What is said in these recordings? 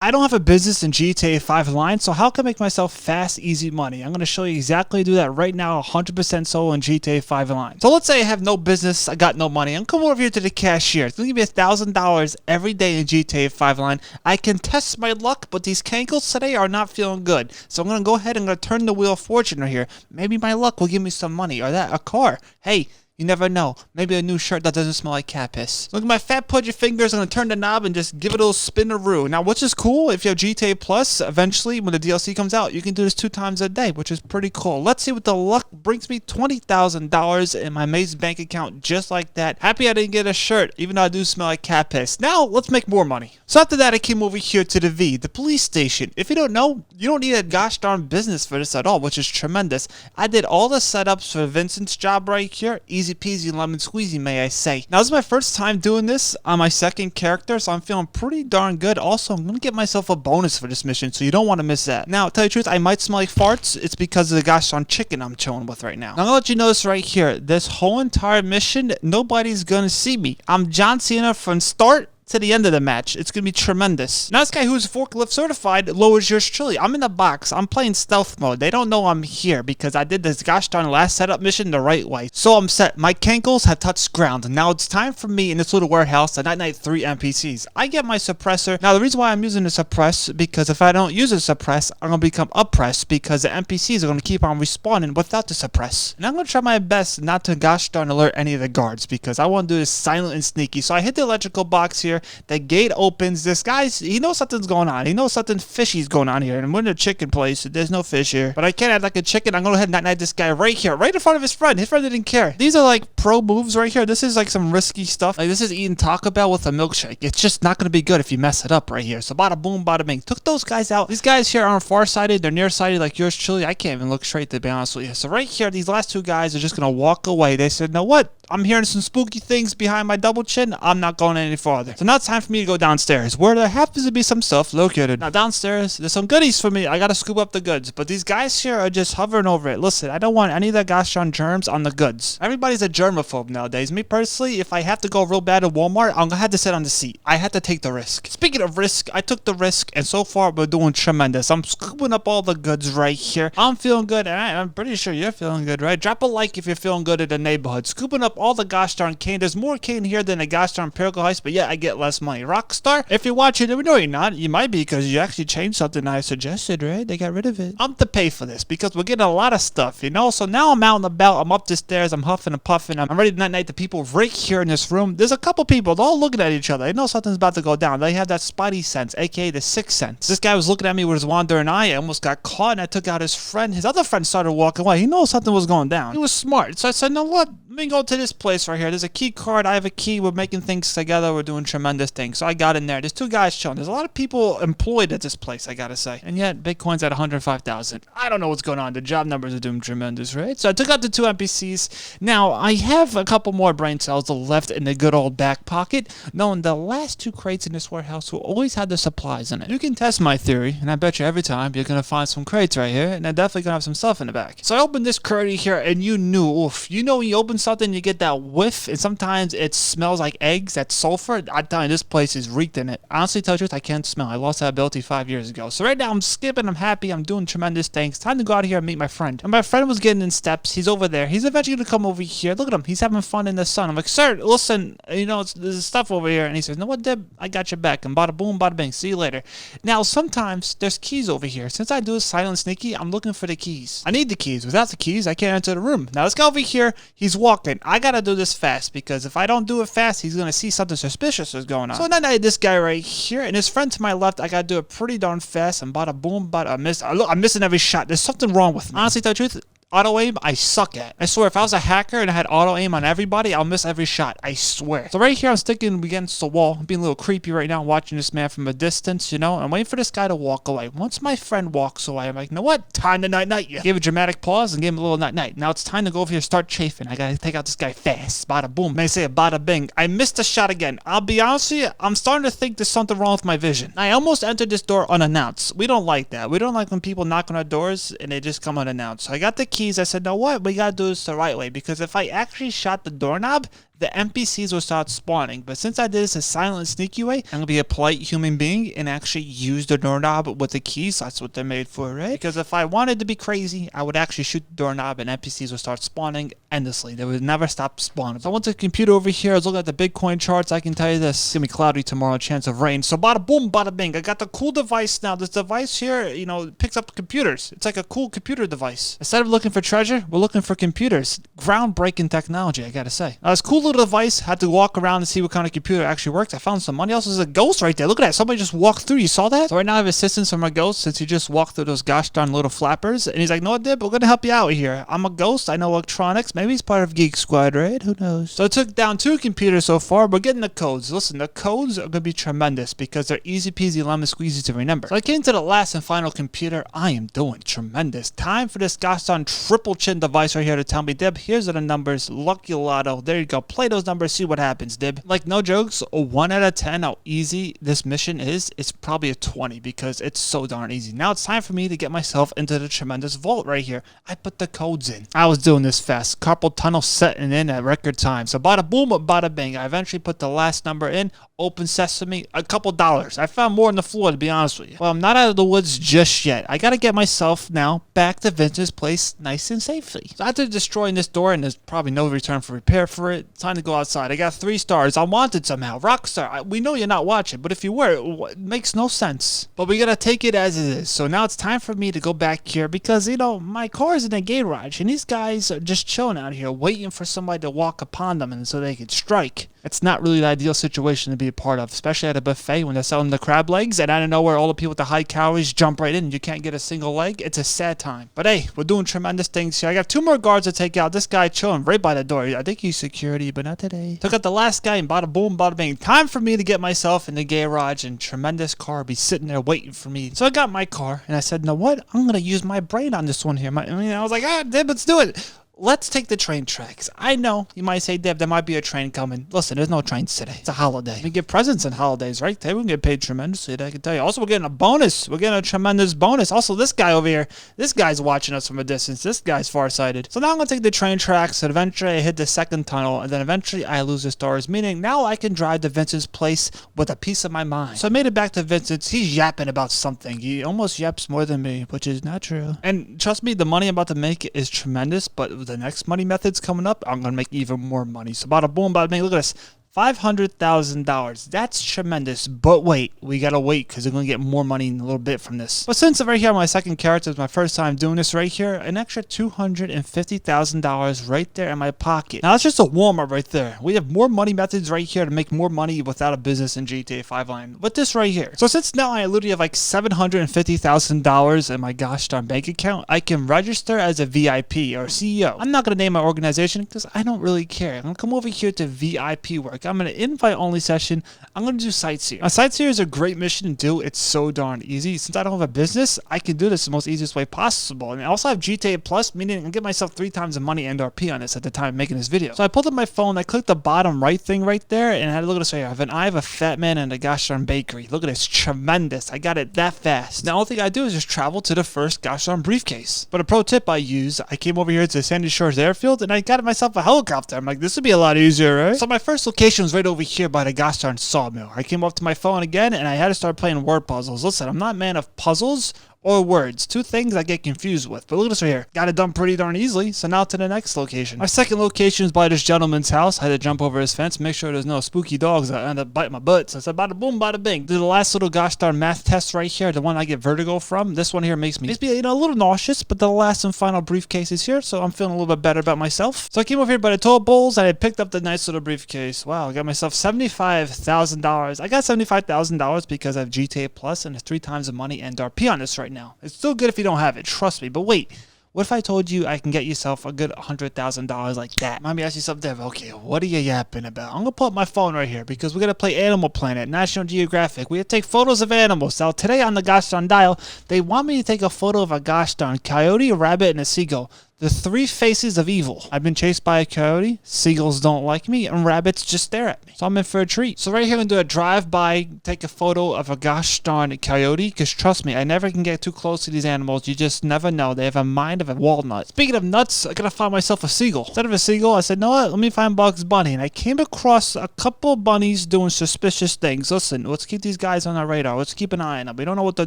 I don't have a business in GTA 5 Online, so how can I make myself fast, easy money? I'm going to show you exactly how to do that right now, 100% solo in GTA 5 Online. So let's say I have no business, I got no money. I'm coming over here to the cashier. It's going to give me $1,000 every day in GTA 5 Online. I can test my luck, but these cankles today are not feeling good. So I'm going to go ahead and turn the wheel of fortune right here. Maybe my luck will give me some money, or that, a car. Hey. You never know. Maybe a new shirt that doesn't smell like cat piss. Look at my fat pudgy fingers. I'm going to turn the knob and just give it a little spin-a-roo. Now, which is cool, if you have GTA Plus, eventually, when the DLC comes out, you can do this 2 times a day, which is pretty cool. Let's see what the luck brings me. $20,000 in my Maze bank account, just like that. Happy I didn't get a shirt, even though I do smell like cat piss. Now, let's make more money. So after that, I came over here to the V, the police station. If you don't know, you don't need a gosh darn business for this at all, which is tremendous. I did all the setups for Vincent's job right here. Easy peasy lemon squeezy, may I say. Now, this is my first time doing this on my second character, so I'm feeling pretty darn good. Also, I'm going to get myself a bonus for this mission, so you don't want to miss that. Now, to tell you the truth, I might smell like farts. It's because of the gosh darn chicken I'm chilling with right now. Now, I'm going to let you know this right here. This whole entire mission, nobody's going to see me. I'm John Cena from start to the end of the match. It's gonna be tremendous. Now this guy who's forklift certified lowers yours truly. I'm in the box. I'm playing stealth mode. They don't know I'm here because I did this gosh darn last setup mission the right way. So I'm set. My cankles have touched ground. Now it's time for me in this little warehouse to night 3 NPCs. I get my suppressor. Now the reason why I'm using the suppress, because if I don't use the suppress, I'm gonna become oppressed because the NPCs are gonna keep on respawning without the suppress. And I'm gonna try my best not to gosh darn alert any of the guards because I want to do this silent and sneaky. So I hit the electrical box here. The gate opens. This guy's, he knows something's going on. He knows something fishy's going on here. And we're in a chicken place. There's no fish here. But I can't act like a chicken. I'm going to go ahead and night this guy right here. Right in front of his friend. His friend didn't care. These are like pro moves right here. This is like some risky stuff. Like this is eating Taco Bell with a milkshake. It's just not going to be good if you mess it up right here. So bada boom, bada bing. Took those guys out. These guys here aren't farsighted. They're nearsighted like yours truly. I can't even look straight to be honest with you. So right here, these last 2 guys are just going to walk away. They said, know what? I'm hearing some spooky things behind my double chin. I'm not going any farther. So now it's time for me to go downstairs, where there happens to be some stuff located. Now downstairs, there's some goodies for me. I gotta scoop up the goods. But these guys here are just hovering over it. Listen, I don't want any of the gosh darn germs on the goods. Everybody's a germaphobe nowadays. Me personally, if I have to go real bad at Walmart, I'm gonna have to sit on the seat. I had to take the risk. Speaking of risk, I took the risk, and so far we're doing tremendous. I'm scooping up all the goods right here. I'm feeling good, and I'm pretty sure you're feeling good, right? Drop a like if you're feeling good in the neighborhood. Scooping up all the gosh darn cane. There's more cane here than a gosh darn Pinnacle Heist, but yeah, I get less money. Rockstar, if you're watching, no, you're not. You might be because you actually changed something I suggested, right? They got rid of it. I'm to pay for this because we're getting a lot of stuff, you know? So now I'm out and about. I'm up the stairs. I'm huffing and puffing. I'm ready to night the people right here in this room. There's a couple people. They're all looking at each other. They know something's about to go down. They have that spidey sense, aka the sixth sense. This guy was looking at me with his wandering eye. I almost got caught and I took out his friend. His other friend started walking away. He knows something was going down. He was smart. So I said, no, what? Let me go to this place right here. There's a key card. I have a key. We're making things together. We're doing tremendous things. So I got in there. There's 2 guys chilling. There's a lot of people employed at this place, I gotta say. And yet, Bitcoin's at 105,000. I don't know what's going on. The job numbers are doing tremendous, right? So I took out the 2 NPCs. Now, I have a couple more brain cells left in the good old back pocket, knowing the last 2 crates in this warehouse will always have the supplies in it. You can test my theory, and I bet you every time you're gonna find some crates right here, and they're definitely gonna have some stuff in the back. So I opened this crate here, and you knew, oof, you know when you open something, you get that whiff, and sometimes it smells like eggs, that sulfur. I'm telling you, this place is reeked in it. Honestly, tell you the truth, I can't smell. I lost that ability 5 years ago. So right now, I'm skipping, I'm happy, I'm doing tremendous things. Time to go out here and meet my friend. And my friend was getting in steps. He's over there. He's eventually gonna come over here. Look at him. He's having fun in the sun. I'm like, sir, listen, you know, there's stuff over here. And he says, no what, Deb? I got your back. And bada boom, bada bing. See you later. Now, sometimes there's keys over here. Since I do this silent sneaky, I'm looking for the keys. I need the keys. Without the keys, I can't enter the room. Now, let's go over here. He's walking. I gotta do this fast because if I don't do it fast, he's gonna see something suspicious is going on. So then I had this guy right here and his friend to my left. I gotta do it pretty darn fast. And bada boom, bada miss. Look, I'm missing every shot. There's something wrong with me. Honestly, tell the truth, auto aim, I suck at. I swear, if I was a hacker and I had auto aim on everybody, I'll miss every shot. I swear. So right here, I'm sticking against the wall. I'm being a little creepy right now, watching this man from a distance, you know. I'm waiting for this guy to walk away. Once my friend walks away, I'm like, you know what? Time to night-night you. Gave a dramatic pause and gave him a little night-night. Now it's time to go over here, start chafing. I gotta take out this guy fast. Bada boom. May say a bada bing. I missed a shot again. I'll be honest with you, I'm starting to think there's something wrong with my vision. I almost entered this door unannounced. We don't like that. We don't like when people knock on our doors and they just come unannounced. So I got the keys. I said, know what? We gotta do this the right way, because if I actually shot the doorknob, the NPCs will start spawning. But since I did this a silent and sneaky way, I'm gonna be a polite human being and actually use the doorknob with the keys. That's what they're made for, right? Because if I wanted to be crazy, I would actually shoot the doorknob and NPCs would start spawning endlessly. They would never stop spawning. So I went to the computer over here. I was looking at the Bitcoin charts. I can tell you this. It's gonna be cloudy tomorrow, chance of rain. So bada boom, bada bing. I got the cool device now. This device here, you know, picks up computers. It's like a cool computer device. Instead of looking for treasure, we're looking for computers. Groundbreaking technology, I gotta say. Now, this cool little device, had to walk around and see what kind of computer actually works. I found some money. Also, there's a ghost right there. Look at that. Somebody just walked through. You saw that? So right now I have assistance from my ghost since he just walked through those gosh darn little flappers. And he's like, no, I did, but we're gonna help you out here. I'm a ghost. I know electronics. Maybe he's part of Geek Squad, right? Who knows? So I took down 2 computers so far. We're getting the codes. Listen, the codes are gonna be tremendous because they're easy peasy lemon squeezy to remember. So I came to the last and final computer. I am doing tremendous. Time for this gosh darn triple chin device right here to tell me, Dib, here's are the numbers. Lucky Lotto. There you go. Play those numbers. See what happens, Dib. Like, no jokes. A 1 out of 10 how easy this mission is. It's probably a 20 because it's so darn easy. Now it's time for me to get myself into the tremendous vault right here. I put the codes in. I was doing this fast. Carpal tunnel setting in at record time. So bada boom, bada bing. I eventually put the last number in. Open sesame, a couple dollars. I found more on the floor, to be honest with you. Well, I'm not out of the woods just yet. I gotta get myself now back to Vince's place nice and safely. So after destroying this door, and there's probably no return for repair for it, time to go outside. I got 3 stars. I'm wanted somehow. Rockstar, we know you're not watching, but if you were, it makes no sense. But we gotta take it as it is. So now it's time for me to go back here because, you know, my car is in a garage, and these guys are just chilling out here waiting for somebody to walk upon them and so they could strike. It's not really the ideal situation to be a part of, especially at a buffet when they're selling the crab legs, and out of nowhere, all the people with the high calories jump right in and you can't get a single leg. It's a sad time. But hey, we're doing tremendous things here. I got 2 more guards to take out. This guy chilling right by the door. I think he's security, but not today. Took out the last guy and bada boom, bada bing. Time for me to get myself in the garage, and tremendous car be sitting there waiting for me. So I got my car and I said, you know what? I'm going to use my brain on this one here. I was like, Dib, let's do it. Let's take the train tracks. I know you might say, Deb, there might be a train coming. Listen, there's no trains today. It's a holiday. We get presents on holidays, right? Today we can get paid tremendously, I can tell you. Also, we're getting a bonus. We're getting a tremendous bonus. Also, this guy over here, this guy's watching us from a distance. This guy's farsighted. So now I'm going to take the train tracks, and eventually I hit the second tunnel, and then eventually I lose the stars, meaning now I can drive to Vincent's place with a piece of my mind. So I made it back to Vincent's. He's yapping about something. He almost yaps more than me, which is not true. And trust me, the money I'm about to make is tremendous, but the next money method's coming up, I'm gonna make even more money. So bada boom, bada bing. Look at this. $500,000. That's tremendous. But wait, we gotta wait because we're gonna get more money in a little bit from this. But since right here, my second character is my first time doing this right here, an extra $250,000 right there in my pocket. Now that's just a warm up right there. We have more money methods right here to make more money without a business in GTA 5 line. But this right here. So since now I literally have like $750,000 in my gosh darn bank account, I can register as a VIP or CEO. I'm not gonna name my organization because I don't really care. I'm gonna come over here to VIP work. I'm going to invite only session. I'm going to do sightseer. Now, sightseer is a great mission to do. It's so darn easy. Since I don't have a business, I can do this the most easiest way possible. And I also have GTA Plus, meaning I can get myself 3 times the money and RP on this at the time of making this video. So I pulled up my phone, I clicked the bottom right thing right there, and I had to look at this right here. I have an eye of a fat man and a gosh darn bakery. Look at this. Tremendous. I got it that fast. Now, the only thing I do is just travel to the first gosh darn briefcase. But a pro tip I use, I came over here to Sandy Shores Airfield, and I got myself a helicopter. I'm like, this would be a lot easier, right? So my first location was right over here by the gosh darn sawmill. I came up to my phone again, and I had to start playing word puzzles. Listen, I'm not a man of puzzles or words. 2 things I get confused with. But look at this right here. Got it done pretty darn easily. So now to the next location. My second location is by this gentleman's house. I had to jump over his fence, make sure there's no spooky dogs that end up biting my butt. So I said, bada boom, bada bing. Do the last little gosh darn math test right here, the one I get vertigo from. This one here makes me a little nauseous, but the last and final briefcase is here, so I'm feeling a little bit better about myself. So I came over here by the toll bowls, and I picked up the nice little briefcase. Wow, I got myself $75,000. I got $75,000 because I have GTA Plus and it's 3 times the money and RP on this right now. It's still good if you don't have it, trust me. But wait, what if I told you I can get yourself a good $100,000 like that? Might be asking yourself, Dev, okay, what are you yapping about? I'm gonna pull up my phone right here because we're gonna play Animal Planet, National Geographic. We have to take photos of animals. Now today on the gosh darn dial, they want me to take a photo of a gosh darn coyote, a rabbit, and a seagull. The three faces of evil. I've been chased by a coyote, seagulls don't like me, and rabbits just stare at me. So I'm in for a treat. So right here I'm going to do a drive-by, take a photo of a gosh darn coyote, because trust me, I never can get too close to these animals. You just never know. They have a mind of a walnut. Speaking of nuts, I gotta find myself a seagull. Instead of a seagull, I said, no, what? Let me find Bugs Bunny. And I came across a couple bunnies doing suspicious things. Listen, let's keep these guys on our radar. Let's keep an eye on them. We don't know what they're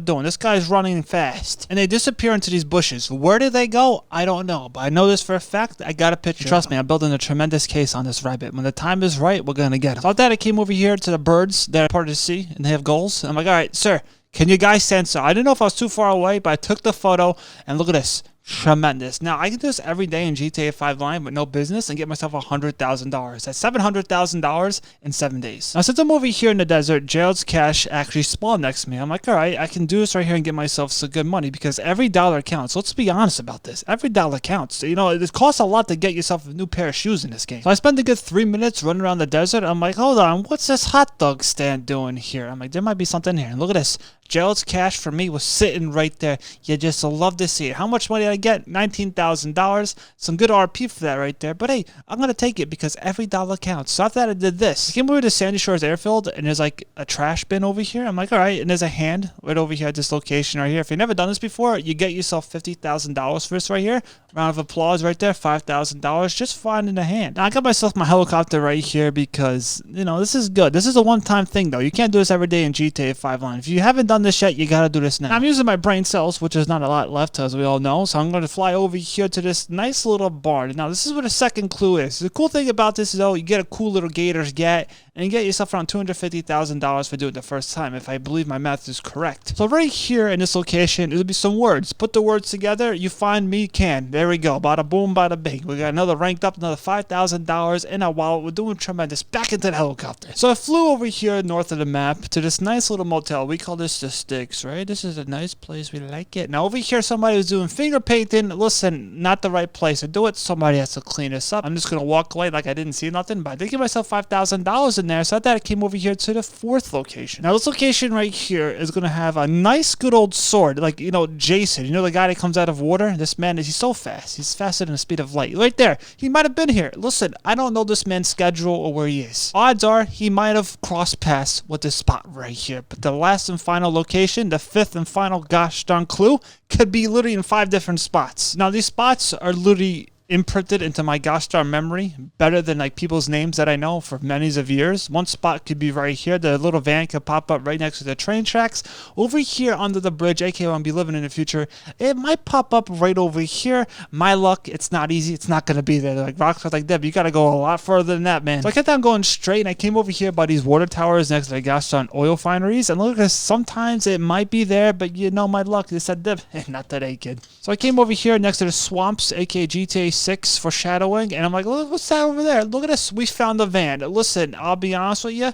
doing. This guy's running fast. And they disappear into these bushes. Where did they go? I don't know. But I know this for a fact. I got a picture. Trust me, I'm building a tremendous case on this rabbit. When the time is right, we're gonna get him. So after that, I came over here to the birds that are part of the sea, and they have goals. I'm like, all right, sir, can you guys censor? I didn't know if I was too far away, but I took the photo, and look at this. Tremendous. Now, I can do this every day in GTA 5 Line with no business and get myself $100,000. That's $700,000 in 7 days. Now, since I'm over here in the desert, Gerald's Cash actually spawned next to me. I'm like, all right, I can do this right here and get myself some good money because every dollar counts. Let's be honest about this. Every dollar counts. You know, it costs a lot to get yourself a new pair of shoes in this game. So I spent a good 3 minutes running around the desert. I'm like, hold on, what's this hot dog stand doing here? I'm like, there might be something here. And look at this. Gerald's Cash for me was sitting right there. You just love to see it. How much money did I get? $19,000. Some good RP for that right there. But hey, I'm going to take it because every dollar counts. So after that, I did this. I came over to Sandy Shores Airfield and there's like a trash bin over here. I'm like, all right. And there's a hand right over here at this location right here. If you've never done this before, you get yourself $50,000 for this right here. Round of applause right there. $5,000 just finding a hand. Now I got myself my helicopter right here because, you know, this is good. This is a one-time thing though. You can't do this every day in GTA 5 Line. If you haven't done this yet, you gotta do this now. I'm using my brain cells, which is not a lot left, as we all know. So I'm going to fly over here to this nice little barn. Now, this is where the second clue is. The cool thing about this is, though, you get a cool little Gators Gat, and you get yourself around $250,000 for doing it the first time, if I believe my math is correct. So right here in this location, there'll be some words. Put the words together, you find me can. There we go. Bada boom, bada bing. We got another ranked up, another $5,000 in our wallet. We're doing tremendous. Back into the helicopter. So I flew over here north of the map to this nice little motel. We call this the Sticks, right? This is a nice place. We like it. Now over here, somebody was doing finger painting. Listen, not the right place to do it. Somebody has to clean this up. I'm just going to walk away like I didn't see nothing, but I did give myself $5,000 in there. So I came over here to the fourth location. Now this location right here is going to have a nice good old sword. Like, you know, Jason, you know the guy that comes out of water? This man, he's so fast. He's faster than the speed of light. Right there. He might have been here. Listen, I don't know this man's schedule or where he is. Odds are he might have crossed paths with this spot right here. But the last and final location, the fifth and final gosh darn clue, could be literally in 5 different spots. Now these spots are literally imprinted into my gosh darn memory better than like people's names that I know for many of years. One spot could be right here. The little van could pop up right next to the train tracks. Over here under the bridge, aka I'll be living in the future, it might pop up right over here. My luck, it's not easy. It's not going to be there. Like rocks are like that, but you got to go a lot further than that, man. So I kept on going straight and I came over here by these water towers next to the gosh darn oil refineries. And look, sometimes it might be there, but you know my luck. They said, not today, kid. So I came over here next to the swamps, aka GTA 6 foreshadowing, and I'm like, look, what's that over there? Look at this. We found a van. Listen, I'll be honest with you.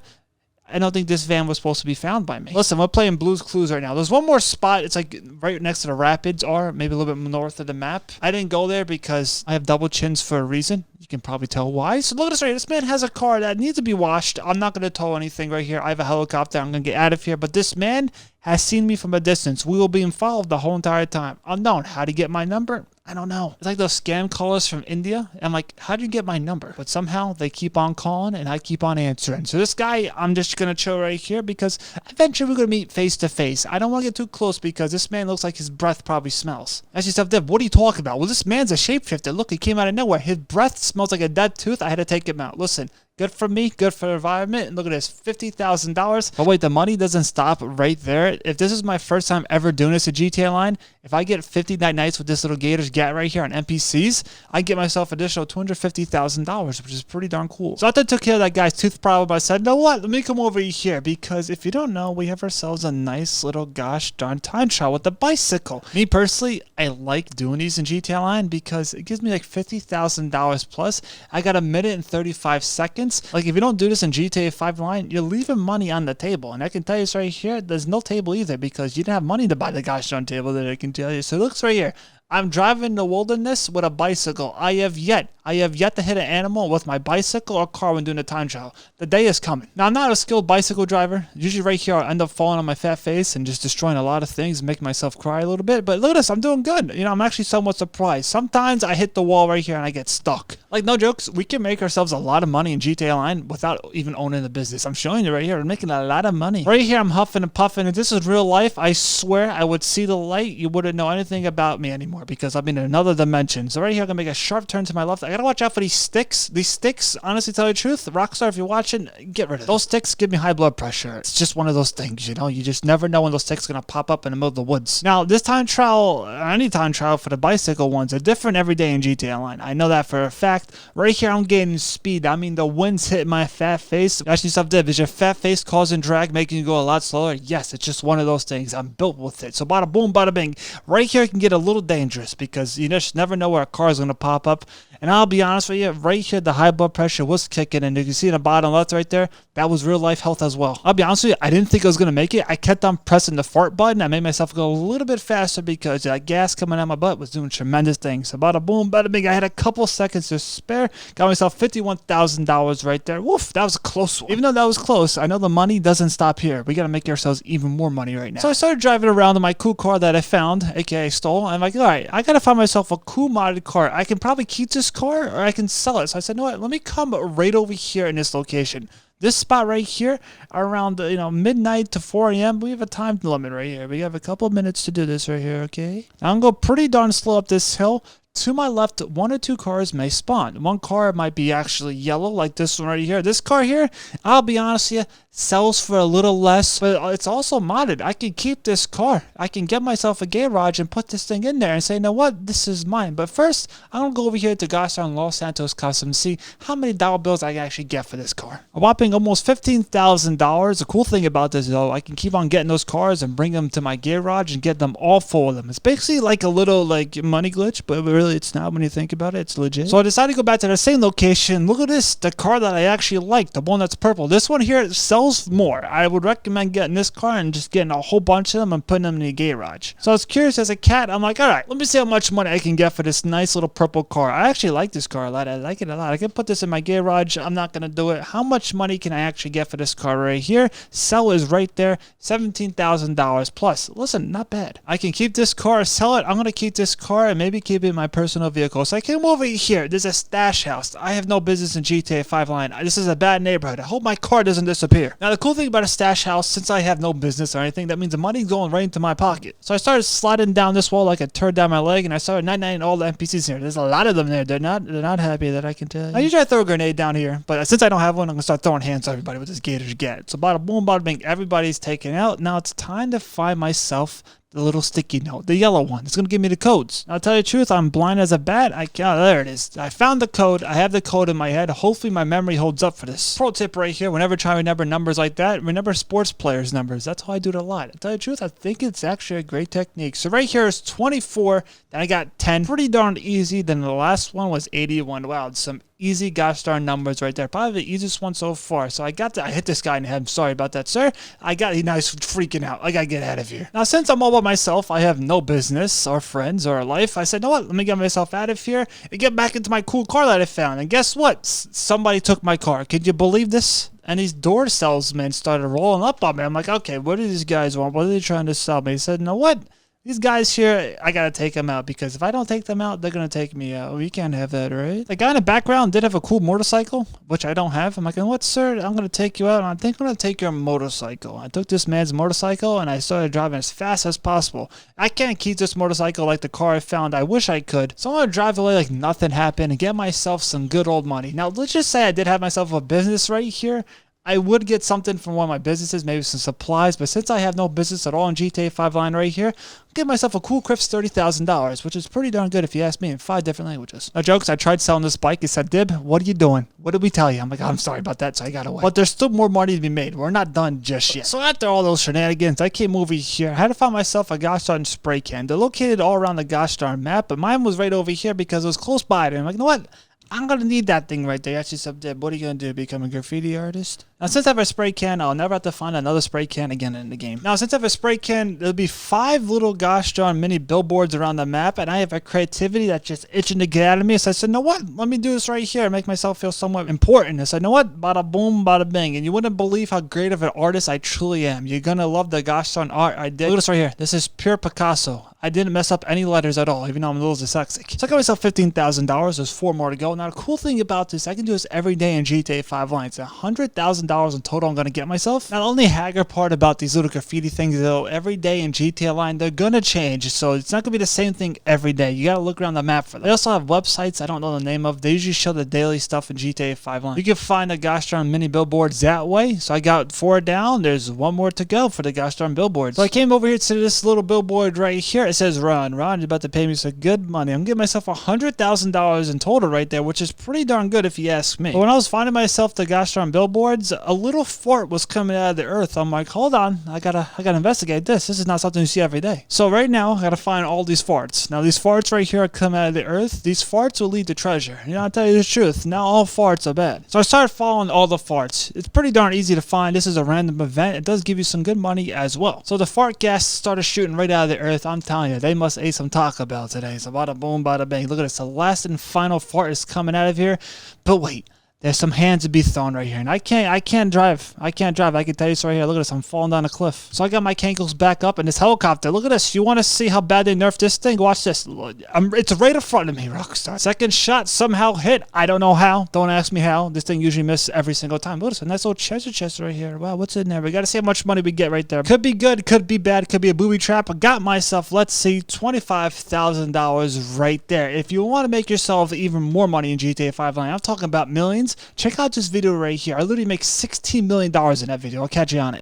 I don't think this van was supposed to be found by me. Listen, we're playing Blue's Clues right now. There's one more spot. It's like right next to the rapids or maybe a little bit north of the map. I didn't go there because I have double chins for a reason. You can probably tell why. So look at this right here. This man has a car that needs to be washed. I'm not going to tow anything right here. I have a helicopter. I'm going to get out of here. But this man has seen me from a distance. We will be involved the whole entire time. Unknown. How to get my number? I don't know. It's like those scam callers from India. I'm like, how do you get my number? But somehow they keep on calling and I keep on answering. So this guy, I'm just going to chill right here because eventually we're going to meet face to face. I don't want to get too close because this man looks like his breath probably smells. Ask yourself, Dev, what are you talking about? Well, this man's a shapeshifter. Look, he came out of nowhere. His breath smells like a dead tooth. I had to take him out. Listen. Good for me, good for the environment. And look at this, $50,000. But wait, the money doesn't stop right there. If this is my first time ever doing this at GTA Line, if I get 50 nights with this little Gators Gat right here on NPCs, I get myself additional $250,000, which is pretty darn cool. So after I took care of that guy's tooth problem, I said, you know what? Let me come over here because if you don't know, we have ourselves a nice little gosh darn time trial with the bicycle. Me personally, I like doing these in GTA Line because it gives me like $50,000 plus. I got 1 minute and 35 seconds. Like if you don't do this in GTA 5 Line, you're leaving money on the table. And I can tell you this right here, there's no table either because you didn't have money to buy the gosh darn table that I can tell you. So it looks right here. I'm driving in the wilderness with a bicycle. I have yet to hit an animal with my bicycle or car when doing the time trial. The day is coming. Now, I'm not a skilled bicycle driver. Usually right here, I end up falling on my fat face and just destroying a lot of things and making myself cry a little bit. But look at this. I'm doing good. You know, I'm actually somewhat surprised. Sometimes I hit the wall right here and I get stuck. Like, no jokes. We can make ourselves a lot of money in GTA Online without even owning the business. I'm showing you right here. We're making a lot of money. Right here, I'm huffing and puffing. If this is real life, I swear I would see the light. You wouldn't know anything about me anymore because I'm in another dimension. So right here, I'm going to make a sharp turn to my left. I got to watch out for these sticks. These sticks, honestly, tell you the truth, Rockstar, if you're watching, get rid of them. Those sticks give me high blood pressure. It's just one of those things, you know? You just never know when those sticks are going to pop up in the middle of the woods. Now, this time trial, any time trial for the bicycle ones are different every day in GTA Online. I know that for a fact. Right here, I'm gaining speed. I mean, the wind's hitting my fat face. Ask yourself, Div, is your fat face causing drag, making you go a lot slower? Yes, it's just one of those things. I'm built with it. So bada boom, bada bing. Right here, it can get a little dangerous because you just never know where a car is going to pop up. And I'll be honest with you, right here, the high blood pressure was kicking. And you can see in the bottom left right there, that was real life health as well. I'll be honest with you, I didn't think I was going to make it. I kept on pressing the fart button. I made myself go a little bit faster because that gas coming out my butt was doing tremendous things. So bada boom, bada bing. I had a couple seconds to spare. Got myself $51,000 right there. Woof, that was a close one. Even though that was close, I know the money doesn't stop here. We got to make ourselves even more money right now. So I started driving around in my cool car that I found, aka stole. I'm like, all right, I got to find myself a cool modded car. I can probably keep this car or I can sell it. So I said, you know what, let me come right over here in this location. This spot right here, around midnight to 4 a.m., we have a time limit right here. We have a couple of minutes to do this right here, okay? Now I'm going to go pretty darn slow up this hill. To my left, 1 or 2 cars may spawn. One car might be actually yellow, like this one right here. This car here, I'll be honest with you, sells for a little less, but it's also modded. I can keep this car. I can get myself a garage and put this thing in there and say, you know what, this is mine. But first, I'm going to go over here to Gastar and Los Santos Custom and see how many dollar bills I can actually get for this car. A whopping almost $15,000. The cool thing about this, though, I can keep on getting those cars and bring them to my garage and get them all full of them. It's basically like a little money glitch, but really it's not when you think about it. It's legit. So I decided to go back to the same location. Look at this, the car that I actually like, the one that's purple. This one here sells more. I would recommend getting this car and just getting a whole bunch of them and putting them in the garage. So I was curious as a cat. I'm like, all right, let me see how much money I can get for this nice little purple car. I actually like this car a lot. I like it a lot. I can put this in my garage. I'm not going to do it. How much money can I actually get for this car right here? Sell is right there. $17,000 plus. Listen, not bad. I can keep this car, sell it. I'm going to keep this car and maybe keep it in my personal vehicle. So I came over here. There's a stash house. I have no business in GTA 5 Line. This is a bad neighborhood. I hope my car doesn't disappear. Now, the cool thing about a stash house, since I have no business or anything, that means the money's going right into my pocket. So I started sliding down this wall like a turd down my leg, and I started 99 all the NPCs here. There's a lot of them there. They're not happy, that I can tell you. I usually throw a grenade down here, but since I don't have one, I'm gonna start throwing hands at everybody with this Gators get. So bada boom, bada bing, everybody's taken out. Now it's time to find myself the little sticky note, the yellow one. It's going to give me the codes. I'll tell you the truth, I'm blind as a bat. There it is. I found the code. I have the code in my head. Hopefully my memory holds up for this. Pro tip right here, whenever trying to remember numbers like that, remember sports players' numbers. That's how I do it a lot. I'll tell you the truth, I think it's actually a great technique. So right here is 24, then I got 10. Pretty darn easy. Then the last one was 81. Wow, some easy Gastar numbers right there. Probably the easiest one so far. So I hit this guy in the head. I'm sorry about that, sir. He's freaking out. I gotta get out of here. Now, since I'm all by myself, I have no business or friends or life. I said, you know what? Let me get myself out of here and get back into my cool car that I found. And guess what? Somebody took my car. Could you believe this? And these door salesmen started rolling up on me. I'm like, okay, what do these guys want? What are they trying to sell me? He said, you know what? These guys here, I gotta take them out because if I don't take them out, they're gonna take me out. We can't have that, right? The guy in the background did have a cool motorcycle, which I don't have. I'm like, what, sir? I'm gonna take you out. And I think I'm gonna take your motorcycle. I took this man's motorcycle and I started driving as fast as possible. I can't keep this motorcycle like the car I found. I wish I could. So I'm gonna drive away like nothing happened and get myself some good old money. Now, let's just say I did have myself a business right here. I would get something from one of my businesses, maybe some supplies, but since I have no business at all in GTA 5 Line right here, I'll give myself a cool crisp $30,000, which is pretty darn good if you ask me, in 5 different languages. No jokes, I tried selling this bike. He said, Dib, what are you doing? What did we tell you? I'm like, I'm sorry about that, so I got away. But there's still more money to be made. We're not done just yet. So after all those shenanigans, I came over here. I had to find myself a Gastar spray can. They're located all around the Gastar map, but mine was right over here because it was close by. And I'm like, you know what? I'm gonna need that thing right there. That's just up there. What are you gonna do? Become a graffiti artist? Now, since I have a spray can, I'll never have to find another spray can again in the game. Now, since I have a spray can, there'll be 5 little gosh darn mini billboards around the map, and I have a creativity that's just itching to get out of me. So I said, you know what? Let me do this right here and make myself feel somewhat important. I said, you know what? Bada boom, bada bing. And you wouldn't believe how great of an artist I truly am. You're gonna love the gosh darn art I did. Look at this right here. This is pure Picasso. I didn't mess up any letters at all, even though I'm a little dyslexic. So I got myself $15,000. There's 4 more to go. Now, the cool thing about this, I can do this every day in GTA 5 Online. It's $100,000 in total I'm going to get myself. Now, the only haggard part about these little graffiti things, though, every day in GTA Online, they're going to change. So it's not going to be the same thing every day. You got to look around the map for them. They also have websites I don't know the name of. They usually show the daily stuff in GTA 5 Online. You can find the gosh darn mini billboards that way. So I got 4 down. There's 1 more to go for the gosh darn billboards. So I came over here to this little billboard right here. It says Ron. Ron is about to pay me some good money. I'm getting myself $100,000 in total right there, which is pretty darn good if you ask me. But when I was finding myself the gosh darn billboards, a little fart was coming out of the earth. I'm like, hold on, I gotta investigate this. This is not something you see every day. So right now, I gotta find all these farts. Now these farts right here come out of the earth. These farts will lead to treasure. You know, I'll tell you the truth. Now all farts are bad. So I started following all the farts. It's pretty darn easy to find. This is a random event. It does give you some good money as well. So the fart gas started shooting right out of the earth. I'm telling you, they must ate some Taco Bell today. So bada boom, bada bang. Look at this. The last and final fart is coming out of here. But wait. There's some hands to be thrown right here. And I can't drive. I can tell you this right here. Look at this. I'm falling down a cliff. So I got my cankles back up in this helicopter. Look at this. You want to see how bad they nerfed this thing? Watch this. It's right in front of me, Rockstar. Second shot somehow hit. I don't know how. Don't ask me how. This thing usually misses every single time. Look at this. A nice little treasure chest right here. Wow, what's in there? We got to see how much money we get right there. Could be good. Could be bad. Could be a booby trap. I got myself, let's see, $25,000 right there. If you want to make yourself even more money in GTA 5 Online, I'm talking about millions. Check out this video right here. I literally make $16 million in that video. I'll catch you on it.